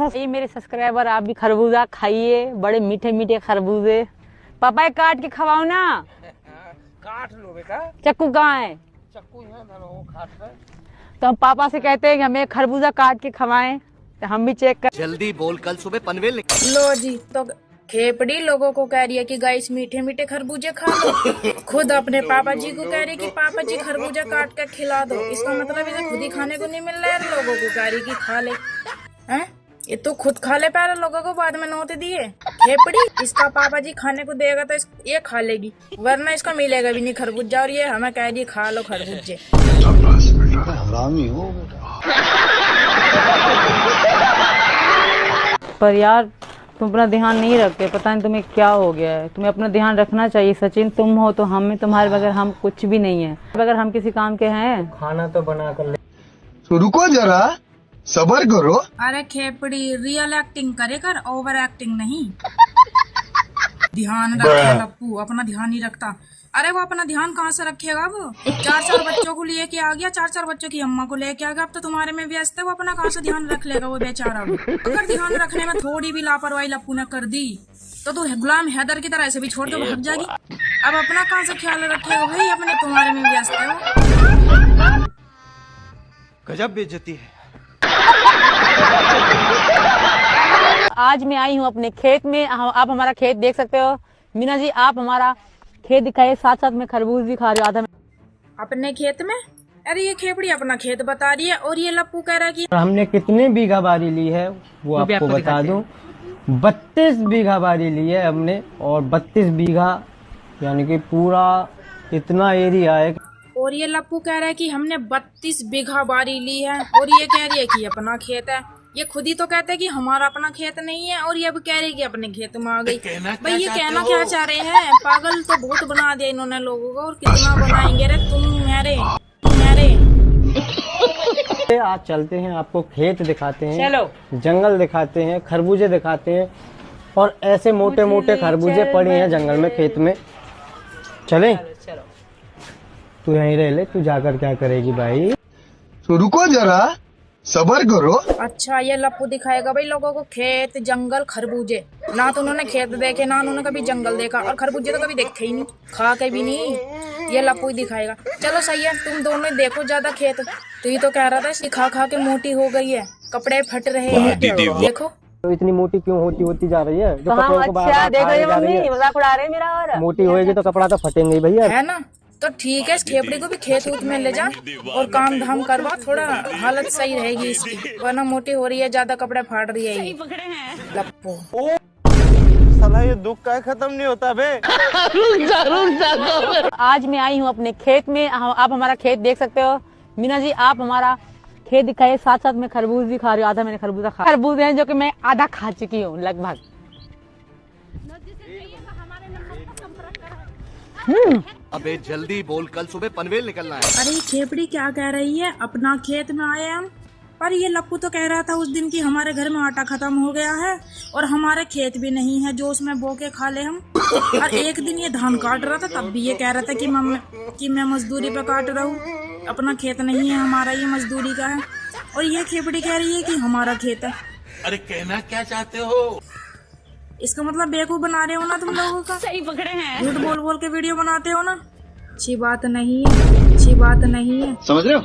ये मेरे सब्सक्राइबर, आप भी खरबूजा खाइए, बड़े मीठे मीठे खरबूजे। पापा एक काट के खवाओ ना। काट लो बेटा। चक्कू कहाँ है? चक्कू है ना, वो काट है। तो हम पापा से कहते हैं कि हमें खरबूजा काट के खवाएं, तो हम भी चेक कर। जल्दी बोल, कल सुबह पनवेल निकल। लो जी, तो खेपड़ी लोगों को कह रही है कि गाइस मीठे मीठे खरबूजे खा लो। खुद अपने पापा जी को कह रही है कि पापा जी खरबूजा काट कर खिला दो। इसका मतलब इसे खुद ही खाने को नहीं मिल रहा है, लोगों को कह रही कि खा ले। हैं? ये तो खुद खा ले पहले, लोगों को बाद में नौते दिए। खेपड़ी, इसका पापा जी खाने को देगा तो ये खा लेगी, वरना इसका मिलेगा भी नहीं खरबूजा। और ये हमें कह रही खा लो खरबूजे। हरामी हो बेटा। पर यार तुम अपना ध्यान नहीं रखते, पता नहीं तुम्हें क्या हो गया है। तुम्हें अपना ध्यान रखना चाहिए सचिन। तुम हो तो हम, तुम्हारे बगैर हम कुछ भी नहीं है। अगर हम किसी काम के हैं, खाना तो बना कर ले। तो रुको जरा, सबर करो। अरे खेपड़ी, रियल एक्टिंग करे कर, ओवर एक्टिंग नहीं। ध्यान रखा लप्पू, अपना ध्यान नहीं रखता। अरे वो अपना ध्यान कहाँ से रखेगा? वो चार बच्चों को लेके आ गया, चार बच्चों की अम्मा को लेके आ गया। अब तो तुम्हारे में व्यस्त है, वो अपना कहाँ से ध्यान रख लेगा वो बेचारा। वो अगर ध्यान रखने में थोड़ी भी लापरवाही लप्पू ने कर दी तो तू गुलाम हैदर की तरह ऐसे भी छोड़ के भाग जाएगी। अब अपना कहाँ से ख्याल रखेगा भाई, अपने तुम्हारे में व्यस्त है वो। गजब बेइज्जती है। आज मैं आई हूँ अपने खेत में। आप हमारा खेत देख सकते हो। मीना जी, आप हमारा खेत दिखाइए, साथ साथ में खरबूज भी खा रही हूँ आधा। अपने खेत में? अरे ये खेपड़ी अपना खेत बता रही है और ये लप्पू कह रहा है कि हमने कितने बीघा बारी ली है वो आपको बता दूं। 32 बीघा बारी ली है हमने, और 32 बीघा यानी कि पूरा इतना एरिया है। और ये लप्पू कह रहा है कि हमने 32 बीघा बारी ली है, और ये कह रही है कि अपना खेत है। ये खुद ही तो कहते हैं कि हमारा अपना खेत नहीं है, और ये अब कह रही है कि अपने खेत में आ गई। भाई ये कहना क्या चाह रहे हैं? पागल तो बहुत बना दिया इन्होंने लोगों को, और कितना बनाएंगे रे तुम मेरे। आज चलते हैं, आपको खेत दिखाते हैं, चलो जंगल दिखाते हैं, खरबूजे दिखाते हैं, और ऐसे मोटे मोटे खरबूजे पड़े हैं जंगल में, खेत में। चले? चलो। तू यहीं रह ले, तू जाकर क्या करेगी भाई? तो रुको जरा, सबर करो। अच्छा, ये लप्पू दिखाएगा भाई लोगों को खेत, जंगल, खरबूजे। ना तो उन्होंने खेत देखे, ना उन्होंने कभी जंगल देखा, और खरबूजे तो कभी देखे ही नहीं, खा के भी नहीं। ये लप्पू ही दिखाएगा। चलो सही है, तुम दोनों ही देखो ज्यादा खेत। तू ही तो कह रहा था इसकी खा खा के मोटी हो गई है, कपड़े फट रहे हैं। देखो तो इतनी मोटी क्यों होती जा रही है? जो कपड़ों को बार-बार देख खाए रही जा रही है। मजाक उड़ा रहे हैं मेरा। और मोटी होएगी तो कपड़ा तो फटेंगे ही भैया। है ना, तो ठीक है, इस खेपड़ी को भी खेत उत में ले जा और काम धाम करवा, थोड़ा हालत सही रहेगी इसकी, वरना मोटी हो रही है, ज्यादा कपड़े फाड़ रही है ये लप्पू। साला ये दुख का खत्म नहीं होता बे। आज मैं आई हूँ अपने खेत में। आप हमारा खेत देख सकते हो। मीना जी, आप हमारा खेत दिखाइए, साथ साथ में खरबूज भी खा रही हूँ आधा। मैंने खरबूजा खा, खरबूज हैं जो कि मैं आधा खा चुकी हूँ लगभग। अबे जल्दी बोल, कल सुबह पनवेल निकलना है। अरे खेपड़ी क्या कह रही है? अपना खेत में आए हम, पर ये लप्पू तो कह रहा था उस दिन कि हमारे घर में आटा खत्म हो गया है और हमारे खेत भी नहीं है जो उसमें बो के खा ले हम। और एक दिन ये धान काट रहा था, तब भी ये कह रहा था कि मैं मजदूरी पे काट रहा हूँ, अपना खेत नहीं है हमारा, ये मजदूरी का है। और ये खेपड़ी कह रही है कि हमारा खेत है। अरे कहना क्या चाहते हो? इसका मतलब बेवकूफ बना रहे हो ना तुम लोगों का। सही पकड़े हैं। झूठ बोल बोल के वीडियो बनाते हो ना। अच्छी बात नहीं है, अच्छी बात नहीं है। समझ रहे हो?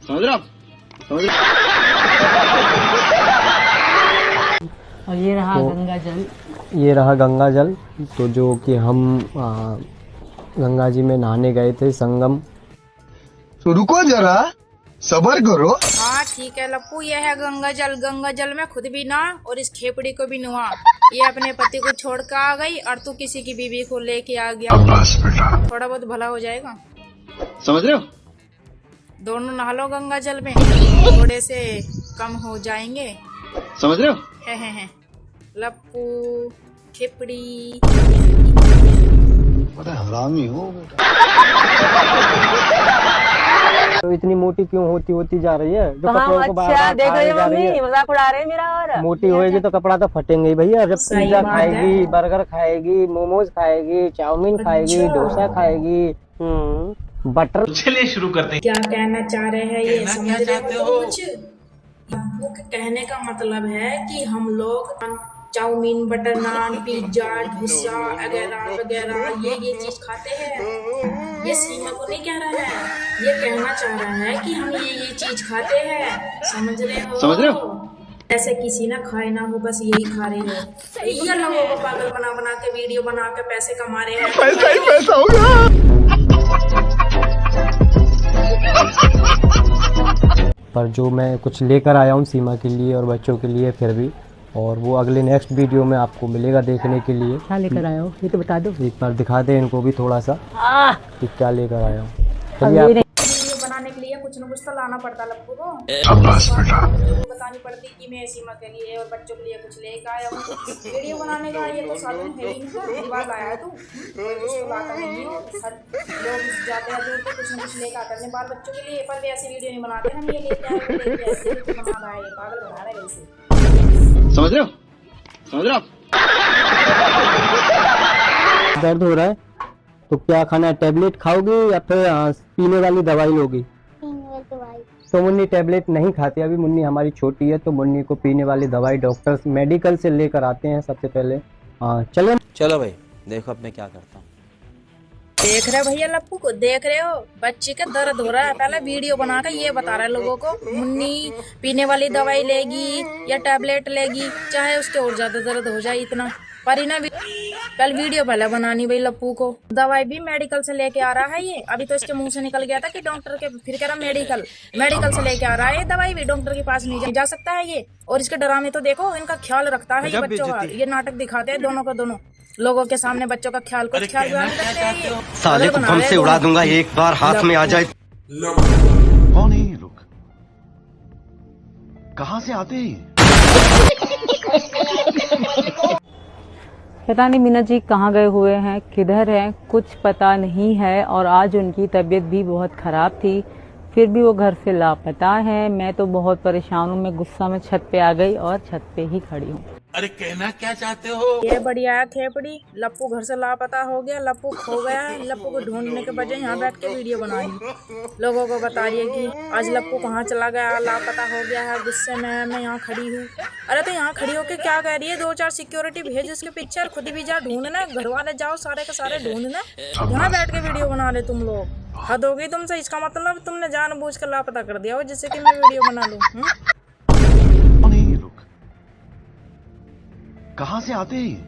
समझ रहे हो? समझ रहे हो? और ये रहा गंगा जल। ये रहा गंगा जल, तो जो कि हम गंगा जी में नहाने गए थे, संगम। तो रुको जरा, सबर करो। हाँ ठीक है लप्पू, ये है गंगा जल। गंगा जल में खुद भी नहा और इस खेपड़ी को भी नुहा। ये अपने पति को छोड़ कर आ गई और तू किसी की बीवी को लेके आ गया। बस बेटा, थोड़ा बहुत भला हो जाएगा। समझ रहे हो? दोनों नहा लो गंगा जल में, थोड़े से कम हो जाएंगे। समझ रहे हो? है लप्पू, खेपड़ी। बड़ा हरामी हो बेटा। तो इतनी मोटी क्यों होती जा रही है? जो कपड़ों को बार-बार देख रही खाए जा रही है। मजाक उड़ा रहे हैं मेरा। और मोटी होएगी तो कपड़ा तो फटेंगे ही भैया। जब सही पिज्जा बात खाएगी, बर्गर खाएगी, मोमोज खाएगी, चाउमीन खाएगी, डोसा खाएगी, बटर। चलिए शुरू करते हैं। क्या कहना चाह रहे हैं ये? समझ रहे हो कुछ? लप्पू के कहने का मतलब है कि हम लोग चाउमीन, बटर नान, पिज्जा, डोसा वगैरह वगैरह ये चीज खाते हैं। ये सीमा को नहीं कह रहा है, ये कहना चाह रहा है कि हम ये चीज खाते हैं। समझ रहे हो? ऐसे किसी ना खाए ना हो, बस यही खा रहे हो। ये लोगों को पागल बना बना के वीडियो बना के पैसे कमा रहे हैं। पैसा ही पैसा होगा। पर जो मैं कुछ लेकर आया हूँ सीमा के लिए और बच्चों के लिए फिर भी, और वो अगले नेक्स्ट वीडियो में आपको मिलेगा देखने के लिए। क्या लेकर आए हो ये तो बता दो। एक बार दिखा दे इनको भी थोड़ा सा कि क्या लेकर आया हूँ। चलिए अब आप वीडियो बनाने के लिए कुछ न कुछ तो लाना पड़ता लप्पू को। बतानी पड़ती कि मैं सीमा के लिए और बच्चों के लिए कुछ लेकर आया हूँ। वीडियो बनाने का ये तो साधन है ही नहीं, दीवार लाया तू कुछ तो लाता नहीं हो। लोग जाते हैं जो कुछ न कुछ लेकर आते हैं बाल बच्चों के लिए, पर वे ऐसी वीडियो नहीं बनाते। हम ये लेके आए वो लेके ऐसे बना रहा है, पागल बना रहा है वैसे। समझ रहे हो? समझ रहे हो? दर्द हो रहा है तो क्या खाना है? टैबलेट खाओगी या फिर पीने वाली दवाई लोगी? तो मुन्नी टैबलेट नहीं खाती अभी, मुन्नी हमारी छोटी है तो मुन्नी को पीने वाली दवाई डॉक्टर मेडिकल से लेकर आते हैं सबसे पहले। चलो चलो भाई देखो अब मैं क्या करता हूँ। देख रहे हो भैया लप्पू को, देख रहे हो बच्चे का दर्द हो रहा है। पहले वीडियो बनाकर ये बता रहा है लोगों को मुन्नी पीने वाली दवाई लेगी या टैबलेट लेगी, चाहे उसके और ज्यादा दर्द हो जाए इतना। पर इन्हें कल वीडियो पहले बनानी भाई लप्पू को। दवाई भी मेडिकल से लेके आ रहा है ये, अभी तो इसके मुंह से निकल गया था कि डॉक्टर के, फिर कह रहा मेडिकल से लेके आ रहा है ये दवाई भी। डॉक्टर के पास नहीं जा सकता है ये। और इसके डराने तो देखो, इनका ख्याल रखता है ये बच्चों का। ये नाटक दिखाते हैं दोनों को दोनों लोगों के सामने बच्चों का ख्याल रखते हैं ये। साले को बम से उड़ा दूंगा एक बार हाथ में आ जाए। कौन है ये लोग? कहां से आते हैं? पता नहीं मीना जी कहाँ गए हुए हैं, किधर हैं, कुछ पता नहीं है। और आज उनकी तबीयत भी बहुत खराब थी, फिर भी वो घर से लापता है। मैं तो बहुत परेशान हूँ, मैं गुस्सा में छत पे आ गई और छत पे ही खड़ी हूँ। अरे कहना क्या चाहते हो? ये बढ़िया है खेपड़ी, लप्पू घर से लापता हो गया, लप्पू खो गया है। लप्पू को ढूंढने के बजाय यहाँ बैठ के वीडियो बना रही, लोगों को बता रही है कि आज लप्पू कहाँ चला गया, लापता हो गया है। गुस्से में मैं यहाँ खड़ी हूँ। अरे तो यहाँ खड़ी होके क्या कह रही है? 2-4 सिक्योरिटी भेज उसके पीछे, खुद भी जा ढूंढना, घर वाले जाओ सारे के सारे ढूंढना, यहाँ बैठ के वीडियो बना रहे तुम लोग। हद हो गई तुमसे। इसका मतलब तुमने जानबूझ कर लापता कर दिया हो जिससे कि मैं वीडियो बना लूं। कौन है ये लोग? कहां से आते हैं?